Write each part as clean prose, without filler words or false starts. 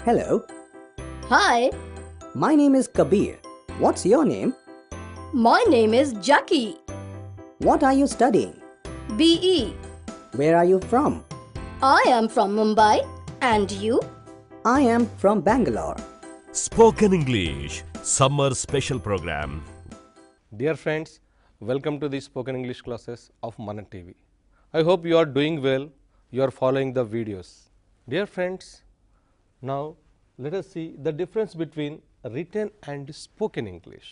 Hello, Hi, my name is Kabir. What's your name? my name is Jackie. What are you studying? BE. Where are you from? I am from Mumbai. And you? I am from Bangalore. Spoken English Summer Special Program. Dear friends, welcome to the spoken English classes of Manan TV. I hope you are doing well, you are following the videos. Dear friends, now let us see the difference between written and spoken English.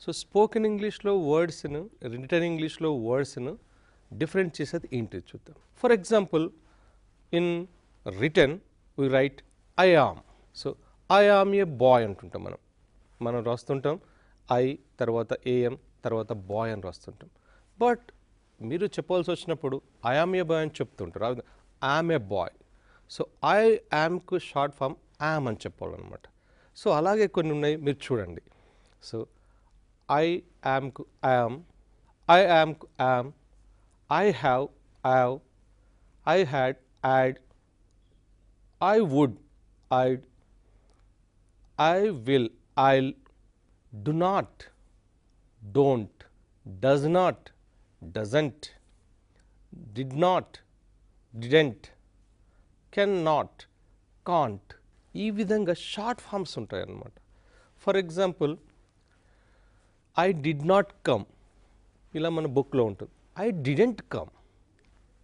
So spoken English లో words ను written English లో words ను different చేసేది ఏంటి చూద్దాం. For example in return we write I am. So I am a boy అంటుంటాం మనం రాస్తుంటాం ఐ తర్వాత ఏఎం తర్వాత బాయ్ అని రాస్తుంటాం. బట్ మీరు చెప్పాల్సి వచ్చినప్పుడు ఐ ఆమ్ ఏ బాయ్ అని చెప్తుంటారు. I'm a bye. So I యామ్కు short form yam అని చెప్పాలన్నమాట. సో అలాగే కొన్ని ఉన్నాయి, మీరు చూడండి. So I యామ్కు yam, I యామ్కు yam, I have యావ్, I had add, I would I'd, I will I'll, do not, don't, does not, doesn't, did not, didn't, cannot, can't. ఈ విధంగా short forms ఉంటాయి అన్నమాట. For example I did not come, ఇలా మన బుక్లో ఉంటుంది. I didn't come,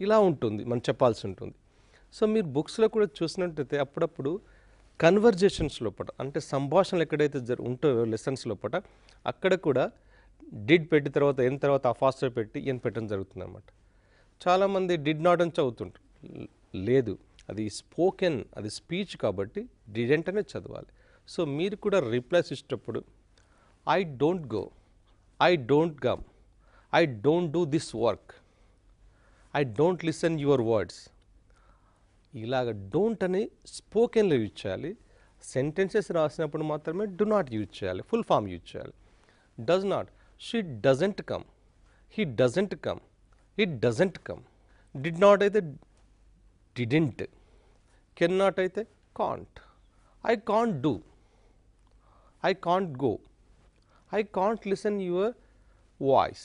ఇలా ఉంటుంది, మనం చెప్పాల్సి ఉంటుంది. సో మీరు బుక్స్లో కూడా చూసినట్టయితే అప్పుడప్పుడు కన్వర్జేషన్స్ లోపల, అంటే సంభాషణలు ఎక్కడైతే ఉంటాయో లెసన్స్ లోపల, అక్కడ కూడా డిడ్ పెట్టి తర్వాత ఎన్ తర్వాత అఫాస్టర్ పెట్టి ఎన్ పెట్టడం జరుగుతుంది అనమాట. చాలామంది డిడ్ నాట్ అని చదువుతుంటారు. లేదు, అది స్పోకెన్, అది స్పీచ్ కాబట్టి డిడెంట్ అనే చదవాలి. సో మీరు కూడా రిప్లైస్ ఇచ్చేటప్పుడు I don't go, I don't come, I don't do this work, I don't listen your words, ఇలాగ డోంట్ అని స్పోకెన్లో యూజ్ చేయాలి. సెంటెన్సెస్ రాసినప్పుడు మాత్రమే డు నాట్ యూజ్ చేయాలి, ఫుల్ ఫామ్ యూజ్ చేయాలి. Does not, she doesn't come, he doesn't come, it doesn't come. Did not అయితే didn't, can not అయితే can't, I can't do, I can't go, I can't listen your voice.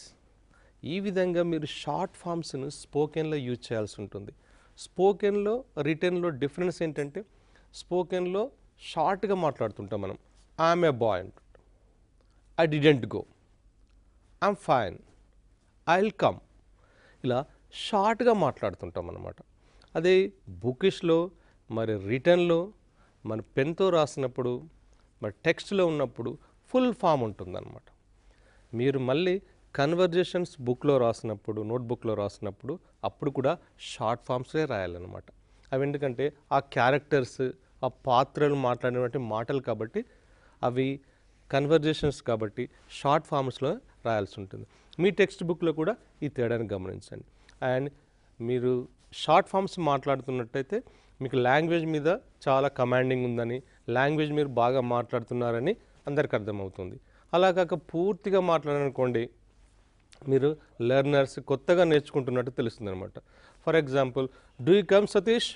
ఈ విధంగా మీరు short ఫామ్స్ను స్పోకెన్లో use చేయాల్సి ఉంటుంది. స్పోకెన్లో రిటర్న్లో difference ఏంటంటే, స్పోకెన్లో షార్ట్గా మాట్లాడుతుంటాం మనం. ఐఎమ్ ఏ బాయ్ అంటుంటాం, I didn't go, I'm fine, I will come, ఇలా షార్ట్గా మాట్లాడుతుంటాం అన్నమాట. అదే బుకిష్లో మరి రిటర్న్లో మన పెన్తో రాసినప్పుడు మరి టెక్స్ట్లో ఉన్నప్పుడు ఫుల్ ఫామ్ ఉంటుందన్నమాట. మీరు మళ్ళీ కన్వర్జేషన్స్ బుక్లో రాసినప్పుడు, నోట్బుక్లో రాసినప్పుడు అప్పుడు కూడా షార్ట్ ఫామ్స్లే రాయాలన్నమాట. అవి ఎందుకంటే ఆ క్యారెక్టర్స్, ఆ పాత్రలు మాట్లాడినటువంటి మాటలు కాబట్టి అవి కన్వర్జేషన్స్ కాబట్టి షార్ట్ ఫామ్స్లో రాయాల్సి ఉంటుంది. మీ టెక్స్ట్ బుక్లో కూడా ఈ తేడాన్ని గమనించండి. అండ్ మీరు షార్ట్ ఫామ్స్ మాట్లాడుతున్నట్టయితే మీకు లాంగ్వేజ్ మీద చాలా కమాండింగ్ ఉందని, లాంగ్వేజ్ మీరు బాగా మాట్లాడుతున్నారని అందరికి అర్థమవుతుంది. అలా కాక పూర్తిగా మాట్లాడారనుకోండి, మీరు లెర్నర్స్ కొత్తగా నేర్చుకుంటున్నట్టు తెలుస్తుంది అనమాట. For example, do you come Satish,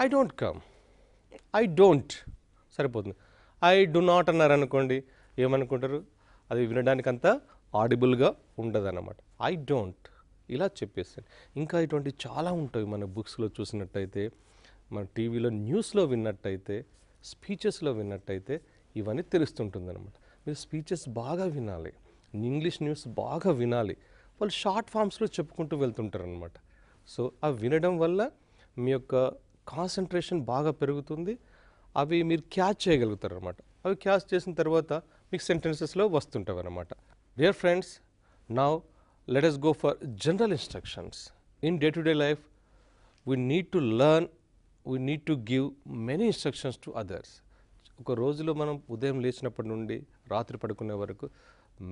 I don't come, I don't సరిపోతుంది. ఐ డు నాట్ అన్నారనుకోండి, ఏమనుకుంటారు, అది వినడానికి అంత ఆడిబుల్గా ఉండదన్నమాట. ఐ డోంట్ ఇలా చెప్పేస్తాను. ఇంకా ఇటువంటి చాలా ఉంటాయి మన బుక్స్లో చూసినట్టయితే, మన టీవీలో న్యూస్లో విన్నట్టయితే, స్పీచెస్లో విన్నట్టయితే ఇవన్నీ తెలుస్తుంటుంది అనమాట. మీరు స్పీచెస్ బాగా వినాలి, ఇంగ్లీష్ న్యూస్ బాగా వినాలి. వాళ్ళు షార్ట్ ఫామ్స్లో చెప్పుకుంటూ వెళ్తుంటారు అనమాట. సో అవి వినడం వల్ల మీ యొక్క కాన్సన్ట్రేషన్ బాగా పెరుగుతుంది. అవి మీరు క్యాచ్ చేయగలుగుతారు అనమాట. అవి క్యాచ్ చేసిన తర్వాత మీకు సెంటెన్సెస్లో వస్తుంటాయి అన్నమాట. Dear friends, now let us go for general instructions. In day-to-day life, we need to learn, we need to give many instructions to others. ఒక రోజులో మనం ఉదయం లేచినప్పటి నుండి రాత్రి పడుకునే వరకు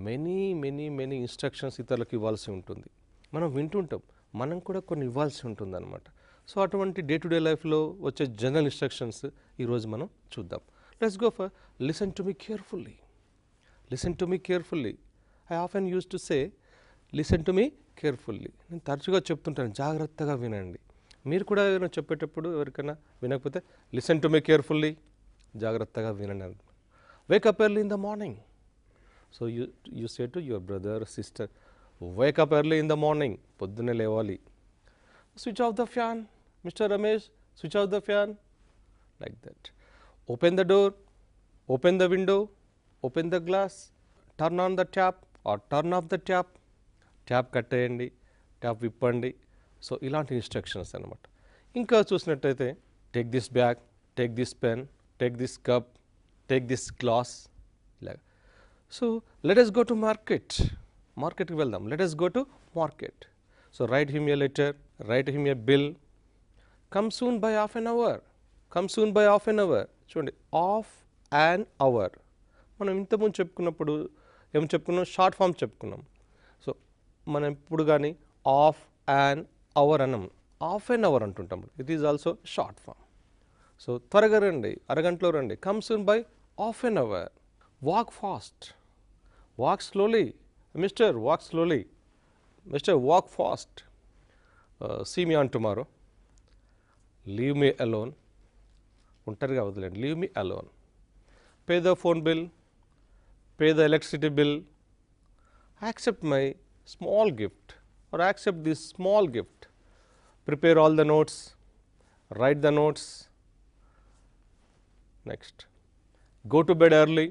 మెనీ ఇన్స్ట్రక్షన్స్ ఇతరులకు ఇవ్వాల్సి ఉంటుంది. మనం వింటుంటాం, మనం కూడా కొన్ని ఇవ్వాల్సి ఉంటుంది అనమాట. సో అటువంటి డే టు డే లైఫ్లో వచ్చే జనరల్ ఇన్స్ట్రక్షన్స్ ఈరోజు మనం చూద్దాం. Let's go for listen to me carefully. Listen to me carefully. I often use to say listen to me carefully. నేను తరచుగా చెప్తుంటాను, జాగ్రత్తగా వినండి. మీరు కూడా ఏదైనా చెప్పేటప్పుడు ఎవరికైనా వినకపోతే లిసన్ టు మీ కేర్ఫుల్లీ, జాగ్రత్తగా వినండి. Wake up early in the morning. So you say to your brother sister, wake up early in the morning, పొద్దున్నే లేవాలి. Switch off the fan mister Ramesh, switch off the fan, like that. Open the door, open the window, open the glass, turn on the tap or turn off the tap, tap కట్టేయండి, tap విప్పండి. So ఇలాంటి instructions అనమాట. ఇంకా చూసినట్టయితే take this bag, take this pen, take this cup, take this glass, ఇలాగ. So let us go to market, మార్కెట్కి వెళ్దాం. Let us go to market. So write him a letter, write him a bill, come soon by half an hour, come soon by half an hour. చూడండి, half an hour. మనం ఇంతకుముందు చెప్పుకున్నప్పుడు ఏం చెప్పుకున్నాం, short form చెప్పుకున్నాం. So మనం ఇప్పుడు కానీ half an hour అన్నాం, హాఫ్ అన్ అవర్ అంటుంటాం. It is also short form. So త్వరగా రండి, అరగంటలో రండి, come soon by half an hour. Walk fast, walk slowly, mister walk slowly, mister walk fast. See me on tomorrow, leave me alone, ఒంటరిగా వదిలేండి, leave me alone. Pay the phone bill, pay the electricity bill, accept my small gift or accept this small gift. Prepare all the notes, write the notes. Next, go to bed early,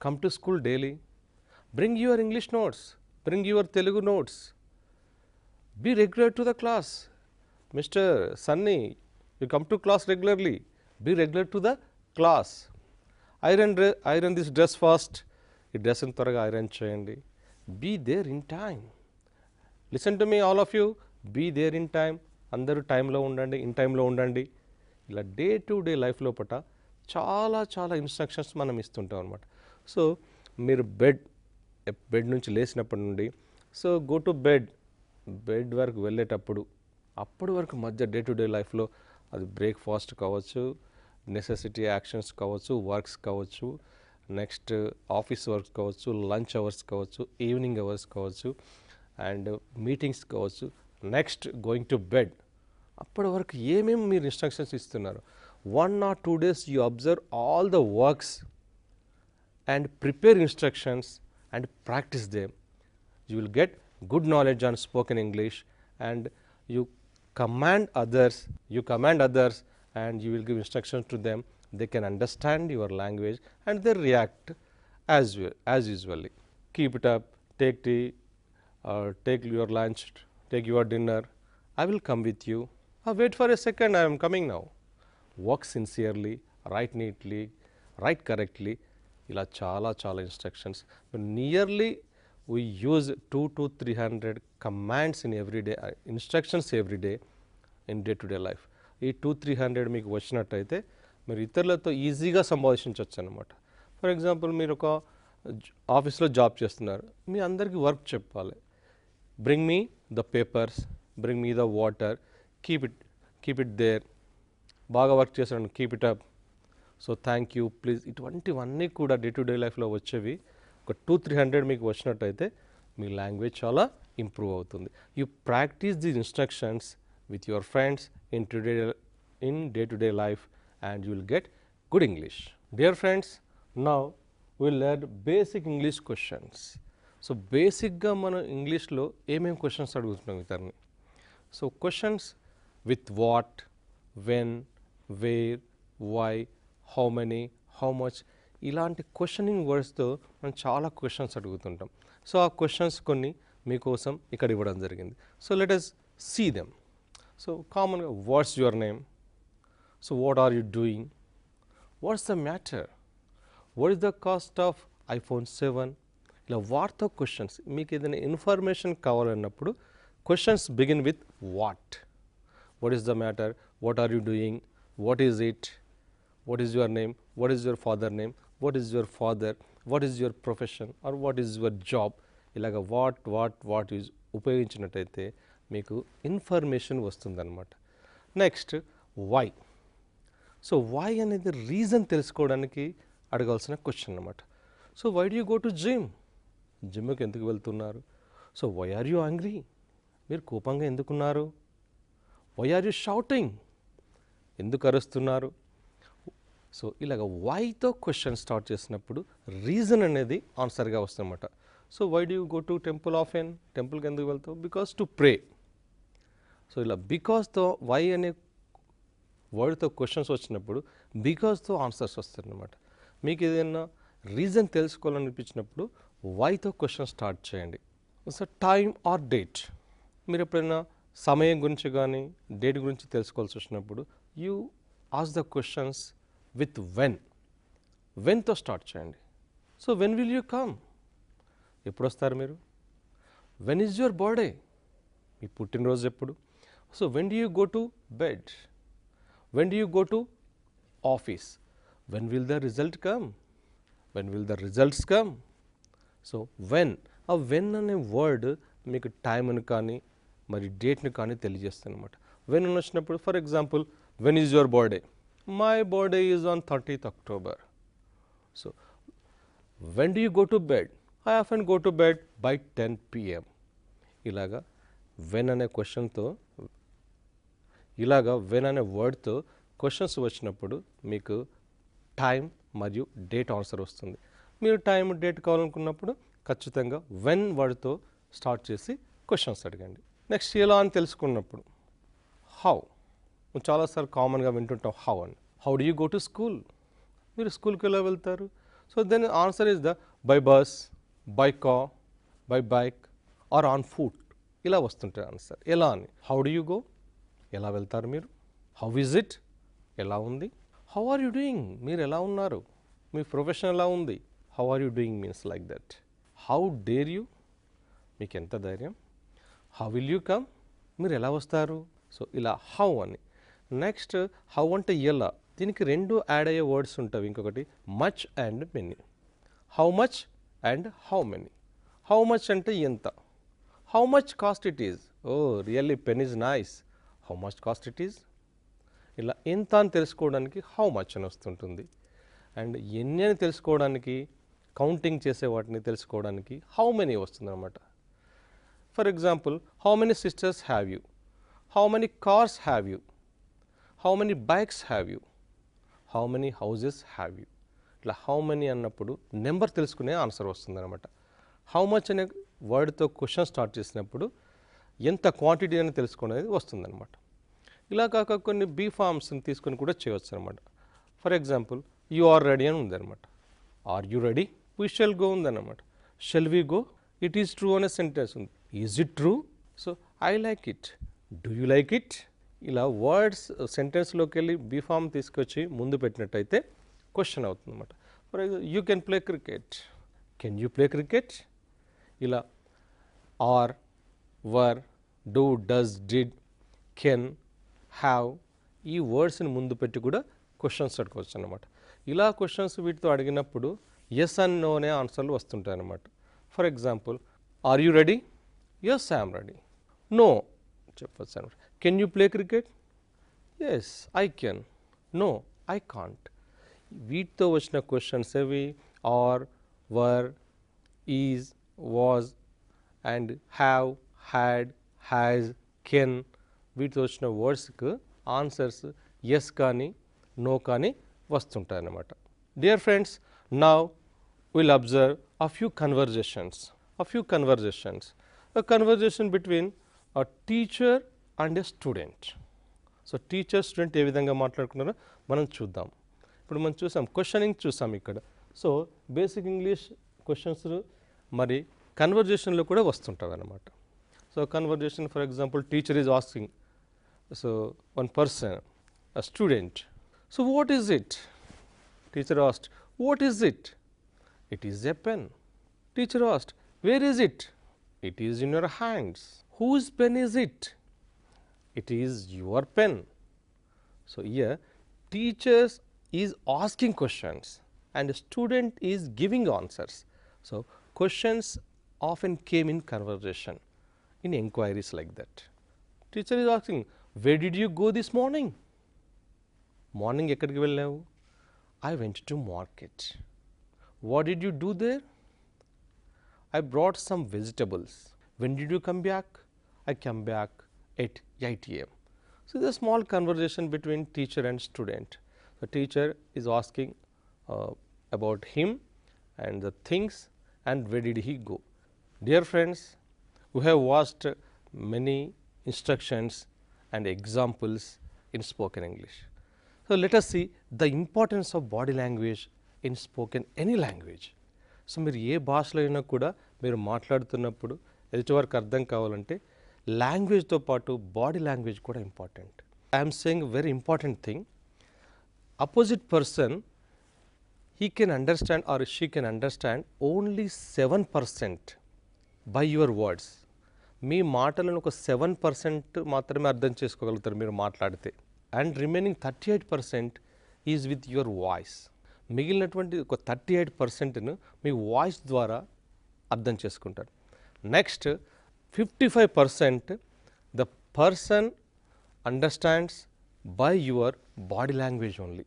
come to school daily, bring your English notes, bring your Telugu notes, be regular to the class. Mr. Sunny, you come to class regularly, be regular to the class. Iron this dress fast, ఈ డ్రెస్ని త్వరగా iron చేయండి. Be there in time. Listen to me all of you, be there in time, అందరూ టైంలో ఉండండి, in టైంలో ఉండండి. ఇలా day to day life లోపల చాలా చాలా ఇన్స్ట్రక్షన్స్ మనం ఇస్తుంటాం అనమాట. సో మీరు బెడ్ నుంచి లేచినప్పటి నుండి సో గో టు బెడ్ వరకు వెళ్ళేటప్పుడు అప్పటి వరకు మధ్య డే టు డే లైఫ్లో అది బ్రేక్ఫాస్ట్ కావచ్చు, నెసెసిటీ యాక్షన్స్ కావచ్చు, వర్క్స్ కావచ్చు, నెక్స్ట్ ఆఫీస్ వర్క్స్ కావచ్చు, లంచ్ అవర్స్ కావచ్చు, ఈవినింగ్ అవర్స్ కావచ్చు, అండ్ మీటింగ్స్ కావచ్చు, నెక్స్ట్ గోయింగ్ టు బెడ్. అప్పటి వరకు ఏమేమి మీరు ఇన్స్ట్రక్షన్స్ ఇస్తున్నారు, 1 or 2 days you observe all the works and prepare instructions and practice them. You will get good knowledge on spoken English and you command others and you will give instructions to them. They can understand your language and they react as usually. Keep it up, take tea, take your lunch, take your dinner, I will come with you. Wait for a second, I am coming now. Work sincerely, write neatly, write correctly. ఇలా చాలా చాలా instructions. Nearly we use 200 to 300 commands in every day, instructions every day in day to day life. ఈ 200-300 మీకు వచ్చినట్టయితే మీరు ఇతరులతో ఈజీగా సంభాషించవచ్చు అనమాట. ఫర్ ఎగ్జాంపుల్ మీరు ఒక ఆఫీస్లో జాబ్ చేస్తున్నారు, మీ అందరికీ వర్క్ చెప్పాలి. Bring me the papers, bring me the water, keep it there. బాగా వర్క్ చేస్తాను, keep it up, so thank you, please. ఇటువంటివన్నీ కూడా డే టు డే లైఫ్లో వచ్చేవి. ఒక 200-300 మీకు వచ్చినట్టయితే మీ లాంగ్వేజ్ చాలా ఇంప్రూవ్ అవుతుంది. You practice these instructions with your friends in day to day life and you will get good English. Dear friends, now we will learn basic English questions. So basic ga mana English lo em questions adugutunam itarni. So questions with what, when, where, why, how many, how much, ఇలాంటి questioning వర్డ్స్తో మనం చాలా questions అడుగుతుంటాం. So ఆ questions కొన్ని మీకోసం ఇక్కడ ఇవ్వడం జరిగింది. So let us see them. So కామన్గా what's your name, so what are you doing, what's the matter, what is the cost of iPhone 7, ఇలా వాట్తో క్వశ్చన్స్. మీకు ఏదైనా ఇన్ఫర్మేషన్ కావాలన్నప్పుడు questions begin with what is the matter, what are you doing, what is it, what is your name, what is your father name, what is your father, what is your profession or what is your job. ఇలాగ what is ఉపయోగించినట్టయితే మీకు information వస్తుందన్నమాట. Next why. So why అనేది reason తెలుసుకోవడానికి అడగాల్సిన question అన్నమాట. So why do you go to జిమ్కి ఎందుకు వెళ్తున్నారు. So why are you angry, మీరు కోపంగా ఎందుకున్నారు. వై ఆర్ యూ షౌటింగ్, ఎందుకు అరుస్తున్నారు. సో ఇలాగ వైతో క్వశ్చన్ స్టార్ట్ చేసినప్పుడు రీజన్ అనేది ఆన్సర్గా వస్తుందన్నమాట. So why do you go to temple often, టెంపుల్కి ఎందుకు వెళ్తావు, బికాస్ టు ప్రే. సో ఇలా బికాస్తో వై అనే వర్డ్తో క్వశ్చన్స్ వచ్చినప్పుడు బికాస్తో ఆన్సర్స్ వస్తాయన్నమాట. మీకు ఏదైనా రీజన్ తెలుసుకోవాలనిపించినప్పుడు వైతో క్వశ్చన్ స్టార్ట్ చేయండి. సో టైమ్ ఆర్ డేట్, మీరు ఎప్పుడైనా సమయం గురించి కానీ డేట్ గురించి తెలుసుకోవాల్సి వచ్చినప్పుడు you ask the questions with వెన్తో స్టార్ట్ చేయండి. So when will you come, ఎప్పుడు వస్తారు మీరు. వెన్ ఈజ్ యువర్ బర్త్డే, మీ పుట్టినరోజు ఎప్పుడు. So when do you go to bed, when do you go to office, when will the result come, when will the results come. So when, ఆ when అనే word మీకు టైంని కానీ మరి డేట్ని కానీ తెలియజేస్తుంది అనమాట. వెన్ అని వచ్చినప్పుడు for example when is your birthday, my birthday is on 30th October. So when do you go to bed, I often go to bed by 10 PM. ఇలాగా వెన్ అనే క్వశ్చన్తో, ఇలాగా వెన్ అనే వర్డ్తో క్వశ్చన్స్ వచ్చినప్పుడు మీకు టైం మరియు డేట్ ఆన్సర్ వస్తుంది. మీరు టైం డేట్ కావాలనుకున్నప్పుడు ఖచ్చితంగా వెన్ వర్డ్తో స్టార్ట్ చేసి క్వశ్చన్స్ అడగండి. నెక్స్ట్ ఎలా అని తెలుసుకున్నప్పుడు హౌ, చాలాసార్లు కామన్గా వింటుంటాం హౌ అని. How do you go to school, మీరు స్కూల్కి ఎలా వెళ్తారు. So then answer is the by bus, by car, by bike or on foot, ఇలా వస్తుంటాయి ఆన్సర్. ఎలా అని, హౌ డూ యూ గో, ఎలా వెళ్తారు మీరు. హౌ ఈజ్ ఇట్, ఎలా ఉంది. హౌ ఆర్ యూ డూయింగ్, మీరు ఎలా ఉన్నారు, మీ ప్రొఫెషన్ ఎలా ఉంది. How are you doing means like that. How dare you, మీకు ఎంత ధైర్యం. హౌ విల్ యూ కమ్, మీరు ఎలా వస్తారు. సో ఇలా హౌ అని. నెక్స్ట్ హౌ అంటే ఎలా, దీనికి రెండు యాడ్ అయ్యే వర్డ్స్ ఉంటాయి. ఇంకొకటి much and many. How much and how many. How much అంటే ఎంత. How much cost it is, oh really pen is nice, how much cost it is. ఇలా ఎంత అని తెలుసుకోవడానికి హౌ మచ్ అని వస్తుంటుంది. అండ్ ఎన్ని అని తెలుసుకోవడానికి, కౌంటింగ్ చేసే వాటిని తెలుసుకోవడానికి హౌ మెనీ వస్తుంది అనమాట. For example how many sisters have you, how many cars have you, how many bikes have you, how many houses have you. ఇట్లా హౌ మెనీ అన్నప్పుడు నెంబర్ తెలుసుకునే ఆన్సర్ వస్తుంది అనమాట. హౌ మచ్ అనే వర్డ్తో క్వశ్చన్ స్టార్ట్ చేసినప్పుడు ఎంత క్వాంటిటీ అని తెలుసుకునేది వస్తుందన్నమాట. ఇలా కాక కొన్ని బీ ఫార్మ్స్ని తీసుకొని కూడా చేయవచ్చు అనమాట. For example you are ready అని ఉందన్నమాట. Are you ready, we shall go ఉందన్నమాట. Shall we go, it is true అనే సెంటెన్స్ ఉంది. Is it true, so I like it, do you like it. ఇలా వర్డ్స్ సెంటెన్స్లోకి వెళ్ళి బీ ఫామ్ తీసుకొచ్చి ముందు పెట్టినట్టయితే క్వశ్చన్ అవుతుంది అనమాట. For example you can play cricket, can you play cricket. ఇలా are, were, do, does, did, can, have ఈ వర్డ్స్ని ముందు పెట్టి కూడా క్వశ్చన్స్ అడగవచ్చు అన్నమాట. ఇలా క్వశ్చన్స్ వీటితో అడిగినప్పుడు ఎస్ అండ్ నో అనే ఆన్సర్లు వస్తుంటాయి అన్నమాట. For example are you ready, yes I'm ready. No చెప్పచ్చు అనమాట. Can you play cricket, yes I can, no I can't. వీటితో వచ్చిన క్వశ్చన్స్ అవి are, were, is, was and have, had, has, can వీటితో వచ్చిన వర్డ్స్కి ఆన్సర్స్ ఎస్ కానీ no కానీ వస్తుంటాయి అన్నమాట. Dear friends, now will observe a few conversations. A conversation between a teacher and a student. So teacher student ఏ విధంగా మాట్లాడుకున్నారో మనం చూద్దాం. ఇప్పుడు మనం చూసాం క్వశ్చనింగ్ చూసాం ఇక్కడ. సో బేసిక్ ఇంగ్లీష్ క్వశ్చన్స్ మరి కన్వర్జేషన్లో కూడా వస్తుంటుంది అన్నమాట. So conversation for example teacher is asking, so one person, a student, so what is it? Teacher asked, what is it? It is a pen. Teacher asked, where is it? It is in your hands. Whose pen is it? It is your pen. So here teachers is asking questions and student is giving answers. So questions often came in conversation, in inquiries like that. Teacher is asking, where did you go this morning? Morning ఎక్కడికి వెళ్ళావు? I went to market. What did you do there? I brought some vegetables. When did you come back? I come back at 8 AM. So, it's a small conversation between teacher and student. The teacher is asking about him and the things and where did he go. Dear friends, we have watched many instructions and examples in spoken English. So, let us see the importance of body language in spoken any language. So మీరు ఏ భాషలో అయినా కూడా మీరు మాట్లాడుతున్నప్పుడు ఎదుటివారికి అర్థం కావాలంటే లాంగ్వేజ్తో పాటు బాడీ లాంగ్వేజ్ కూడా important. I'm saying very important thing. Opposite person he can understand or she can understand only 7% by your words. మీ మాటలను ఒక 7% మాత్రమే అర్థం చేసుకోగలుగుతారు మీరు మాట్లాడితే. And remaining 38% is with your voice. మిగిలినటువంటి ఒక 38%ను మీ వాయిస్ ద్వారా అర్థం చేసుకుంటారు. Next 55% the person understands by your body language only.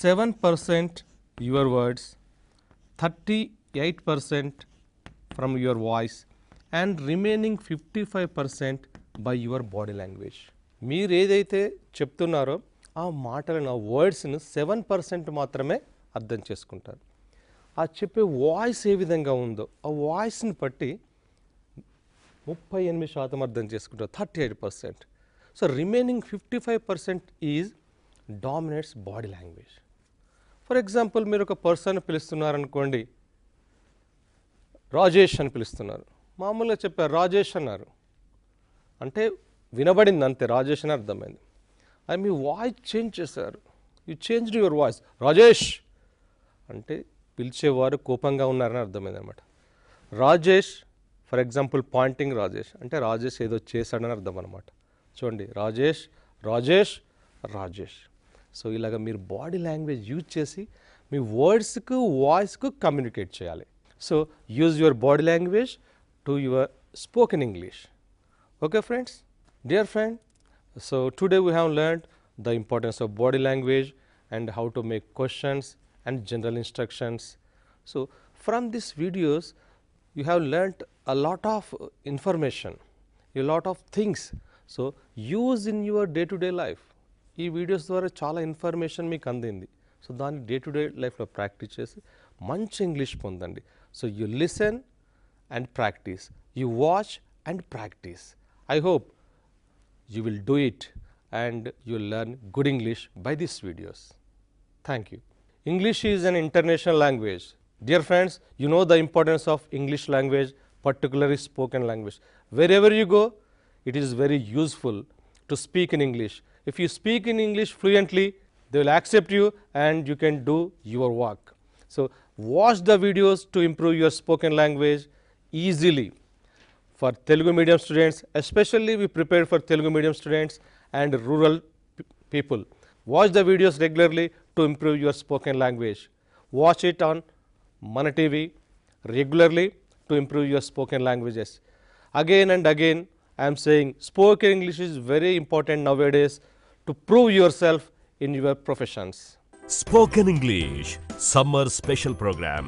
7% your words, 38% from your voice and remaining 55% by your body language. మీరు ఏదైతే చెప్తున్నారో ఆ మాటలను ఆ వర్డ్స్ను 7% మాత్రమే అర్థం చేసుకుంటారు. ఆ చెప్పే వాయిస్ ఏ విధంగా ఉందో ఆ వాయిస్ని బట్టి 38% అర్థం చేసుకుంటారు, 38%. So remaining 55% is dominates body language. For example మీరు ఒక పర్సన్ పిలుస్తున్నారనుకోండి, రాజేష్ అని పిలుస్తున్నారు, మామూలుగా చెప్పారు రాజేష్ అన్నారు అంటే వినబడింది అంతే, రాజేష్ అని అర్థమైంది. అది మీ వాయిస్ చేంజ్ చేశారు, you change your voice, Rajesh అంటే పిలిచేవారు కోపంగా ఉన్నారని అర్థమైంది అనమాట. Rajesh for example pointing Rajesh అంటే రాజేష్ ఏదో చేశాడని అర్థం అనమాట. చూడండి రాజేష్ రాజేష్ రాజేష్. సో ఇలాగ మీరు బాడీ లాంగ్వేజ్ యూజ్ చేసి మీ వర్డ్స్కు వాయిస్కు కమ్యూనికేట్ చేయాలి. So use your body language to your spoken English. Okay friends, dear friend, so today we have learned the importance of body language and how to make questions and general instructions. So from these videos you have learnt a lot of information, a lot of things. So use in your day to day life. ఈ videos ద్వారా చాలా information మీకు అందింది. So దాన్ని day to day లైఫ్లో practice చేసి మంచి English పొందండి. So you listen and practice, you watch and practice. I hope you will do it and you will learn good English by these videos. Thank you. English is an international language. Dear friends, you know the importance of English language, particularly spoken language. Wherever you go, it is very useful to speak in English. If you speak in English fluently, they will accept you and you can do your work. So watch the videos to improve your spoken language easily. For Telugu medium students, especially we prepared for Telugu medium students and rural people. Watch the videos regularly to improve your spoken language. Watch it on Mana TV regularly to improve your spoken languages. Again and again, I am saying spoken English is very important nowadays to prove yourself in your professions. Spoken English Summer Special Program.